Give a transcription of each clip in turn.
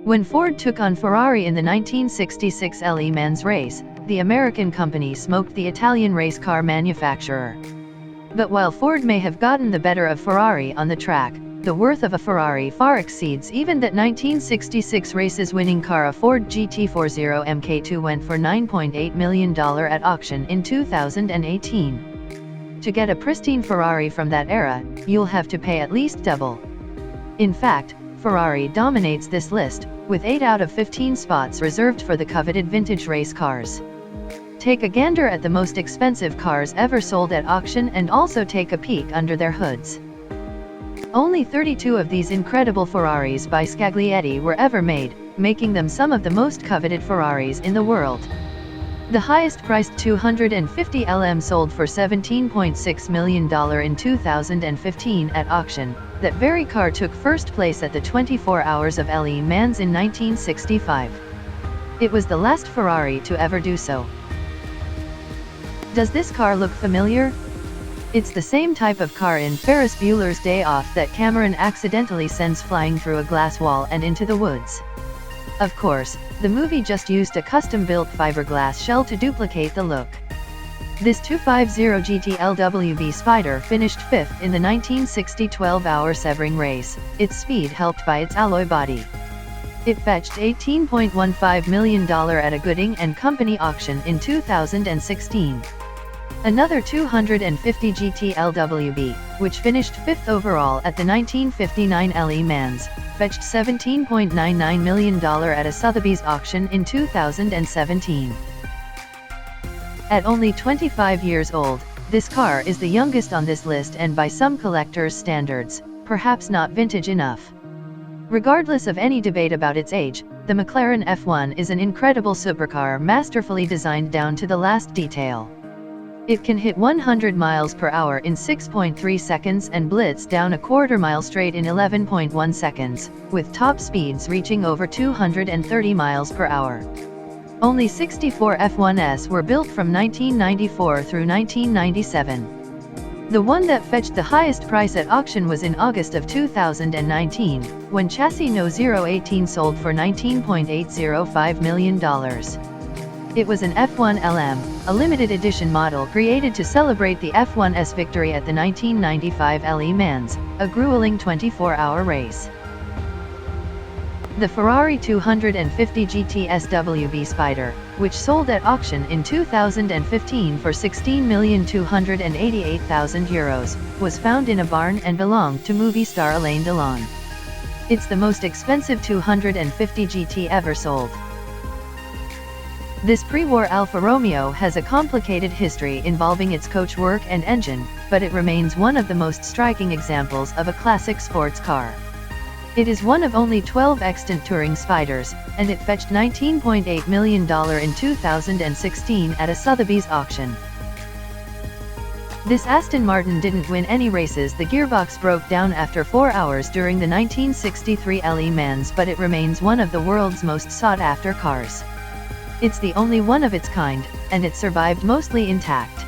When Ford took on Ferrari in the 1966 Le Mans race, the American company smoked the Italian race car manufacturer. But while Ford may have gotten the better of Ferrari on the track, the worth of a Ferrari far exceeds even that 1966 race's winning car. A Ford GT40 MK II went for $9.8 million at auction in 2018. To get a pristine Ferrari from that era, you'll have to pay at least double. In fact, Ferrari dominates this list, with 8 out of 15 spots reserved for the coveted vintage race cars. Take a gander at the most expensive cars ever sold at auction and also take a peek under their hoods. Only 32 of these incredible Ferraris by Scaglietti were ever made, making them some of the most coveted Ferraris in the world. The highest-priced 250 LM sold for $17.6 million in 2015 at auction. That very car took first place at the 24 Hours of Le Mans in 1965. It was the last Ferrari to ever do so. Does this car look familiar? It's the same type of car in Ferris Bueller's Day Off that Cameron accidentally sends flying through a glass wall and into the woods. Of course, the movie just used a custom-built fiberglass shell to duplicate the look. This 250 GT Spider finished 5th in the 1960 12-hour Sebring race, its speed helped by its alloy body. It fetched $18.15 million at a Gooding & Company auction in 2016. Another 250 GT which finished 5th overall at the 1959 Le Mans, fetched $17.99 million at a Sotheby's auction in 2017. At only 25 years old, this car is the youngest on this list and by some collectors' standards, perhaps not vintage enough. Regardless of any debate about its age, the McLaren F1 is an incredible supercar masterfully designed down to the last detail. It can hit 100 miles per hour in 6.3 seconds and blitz down a quarter mile straight in 11.1 seconds, with top speeds reaching over 230 miles per hour. Only 64 F1s were built from 1994 through 1997. The one that fetched the highest price at auction was in August of 2019, when chassis No. 018 sold for $19.805 million. It was an F1 LM, a limited edition model created to celebrate the F1's victory at the 1995 Le Mans, a grueling 24-hour race. The Ferrari 250 GT SWB Spider, which sold at auction in 2015 for €16,288,000, was found in a barn and belonged to movie star Alain Delon. It's the most expensive 250 GT ever sold. This pre-war Alfa Romeo has a complicated history involving its coachwork and engine, but it remains one of the most striking examples of a classic sports car. It is one of only 12 extant touring Spiders, and it fetched $19.8 million in 2016 at a Sotheby's auction. This Aston Martin didn't win any races. The gearbox broke down after 4 hours during the 1963 Le Mans, but it remains one of the world's most sought-after cars. It's the only one of its kind, and it survived mostly intact.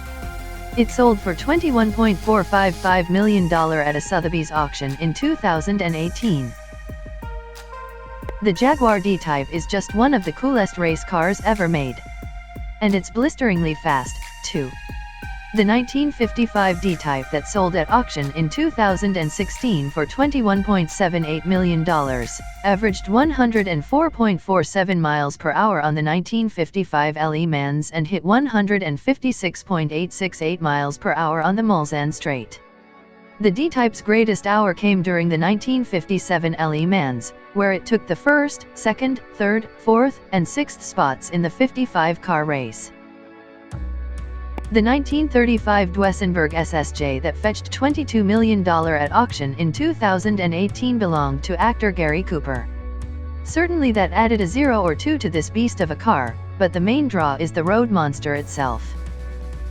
It sold for $21.455 million at a Sotheby's auction in 2018. The Jaguar D-Type is just one of the coolest race cars ever made. And it's blisteringly fast, too. The 1955 D-Type that sold at auction in 2016 for $21.78 million, averaged 104.47 miles per hour on the 1955 Le Mans and hit 156.868 miles per hour on the Mulsanne Straight. The D-Type's greatest hour came during the 1957 Le Mans, where it took the first, second, third, fourth, and sixth spots in the 55-car race. The 1935 Duesenberg SSJ that fetched $22 million at auction in 2018 belonged to actor Gary Cooper. Certainly that added a 0 or 2 to this beast of a car, but the main draw is the road monster itself.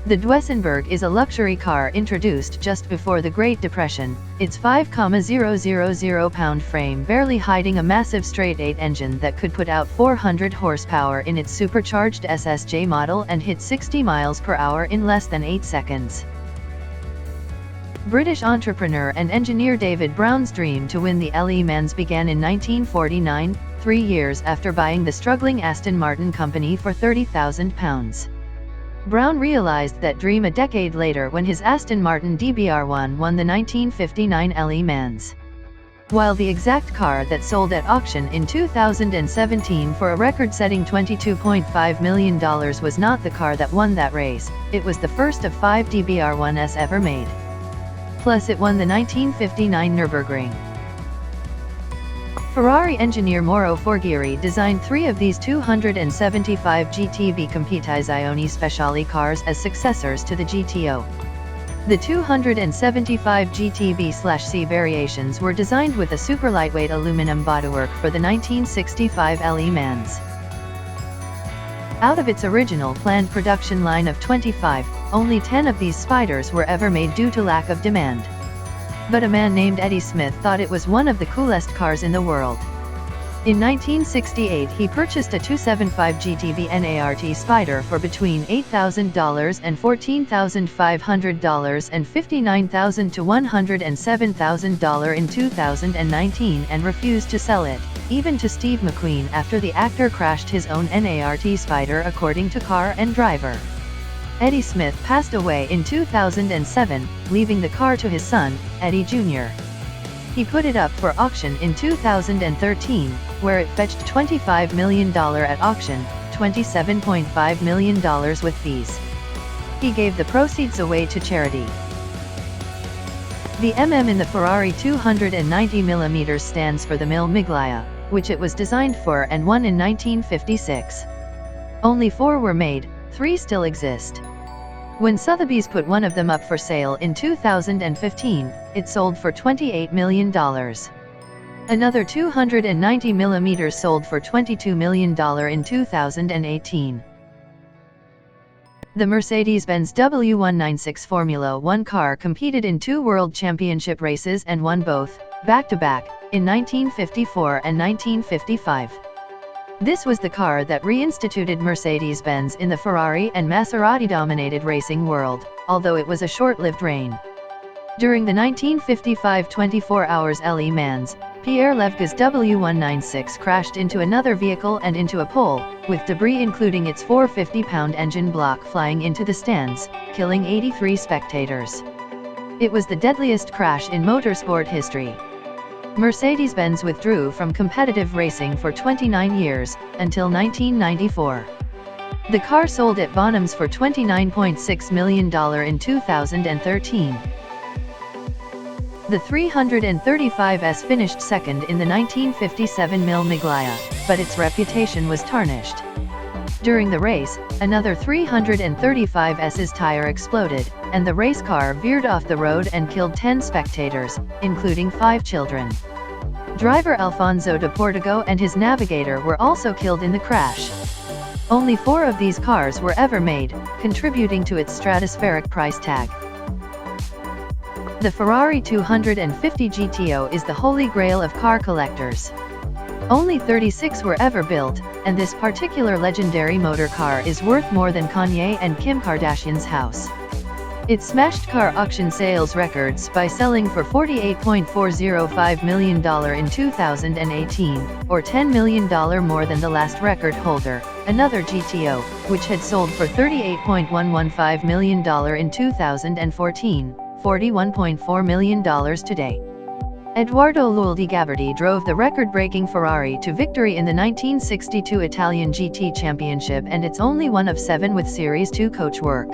The Duesenberg is a luxury car introduced just before the Great Depression, its 5,000-pound frame barely hiding a massive straight-8 engine that could put out 400 horsepower in its supercharged SSJ model and hit 60 miles per hour in less than 8 seconds. British entrepreneur and engineer David Brown's dream to win the Le Mans began in 1949, 3 years after buying the struggling Aston Martin company for £30,000. Brown realized that dream a decade later when his Aston Martin DBR1 won the 1959 Le Mans. While the exact car that sold at auction in 2017 for a record-setting $22.5 million was not the car that won that race, it was the first of 5 DBR1s ever made. Plus it won the 1959 Nürburgring. Ferrari engineer Mauro Forghieri designed 3 of these 275 GTB Competizioni Speciali cars as successors to the GTO. The 275 GTB/C variations were designed with a super lightweight aluminum bodywork for the 1965 Le Mans. Out of its original planned production line of 25, only 10 of these Spiders were ever made due to lack of demand. But a man named Eddie Smith thought it was one of the coolest cars in the world. In 1968 he purchased a 275 GTB NART Spider for between $8,000 and $14,500 and $59,000 to $107,000 in 2019 and refused to sell it, even to Steve McQueen after the actor crashed his own NART Spider, according to Car and Driver. Eddie Smith passed away in 2007, leaving the car to his son, Eddie Jr. He put it up for auction in 2013, where it fetched $25 million at auction, $27.5 million with fees. He gave the proceeds away to charity. The MM in the Ferrari 290mm stands for the Mille Miglia, which it was designed for and won in 1956. Only 4 were made, 3 still exist. When Sotheby's put one of them up for sale in 2015, it sold for $28 million. Another 290mm sold for $22 million in 2018. The Mercedes-Benz W196 Formula 1 car competed in 2 World Championship races and won both, back-to-back, in 1954 and 1955. This was the car that reinstituted Mercedes-Benz in the Ferrari and Maserati-dominated racing world, although it was a short-lived reign. During the 1955 24 Hours Le Mans, Pierre Levga's W196 crashed into another vehicle and into a pole, with debris including its 450-pound engine block flying into the stands, killing 83 spectators. It was the deadliest crash in motorsport history. Mercedes-Benz withdrew from competitive racing for 29 years, until 1994. The car sold at Bonhams for $29.6 million in 2013. The 335S finished second in the 1957 Mille Miglia, but its reputation was tarnished. During the race, another 335S's tire exploded, and the race car veered off the road and killed 10 spectators, including 5 children. Driver Alfonso de Portigo and his navigator were also killed in the crash. Only 4 of these cars were ever made, contributing to its stratospheric price tag. The Ferrari 250 GTO is the holy grail of car collectors. Only 36 were ever built, and this particular legendary motor car is worth more than Kanye and Kim Kardashian's house. It smashed car auction sales records by selling for $48.405 million in 2018, or $10 million more than the last record holder, another GTO, which had sold for $38.115 million in 2014, $41.4 million today. Edoardo Luldi Gabardi drove the record-breaking Ferrari to victory in the 1962 Italian GT Championship, and it's only one of 7 with Series 2 coachwork.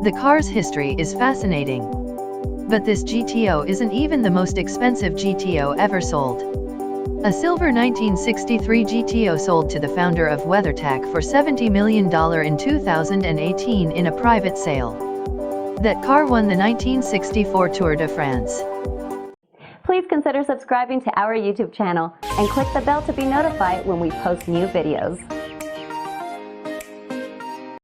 The car's history is fascinating. But this GTO isn't even the most expensive GTO ever sold. A silver 1963 GTO sold to the founder of WeatherTech for $70 million in 2018 in a private sale. That car won the 1964 Tour de France. Please consider subscribing to our YouTube channel and click the bell to be notified when we post new videos.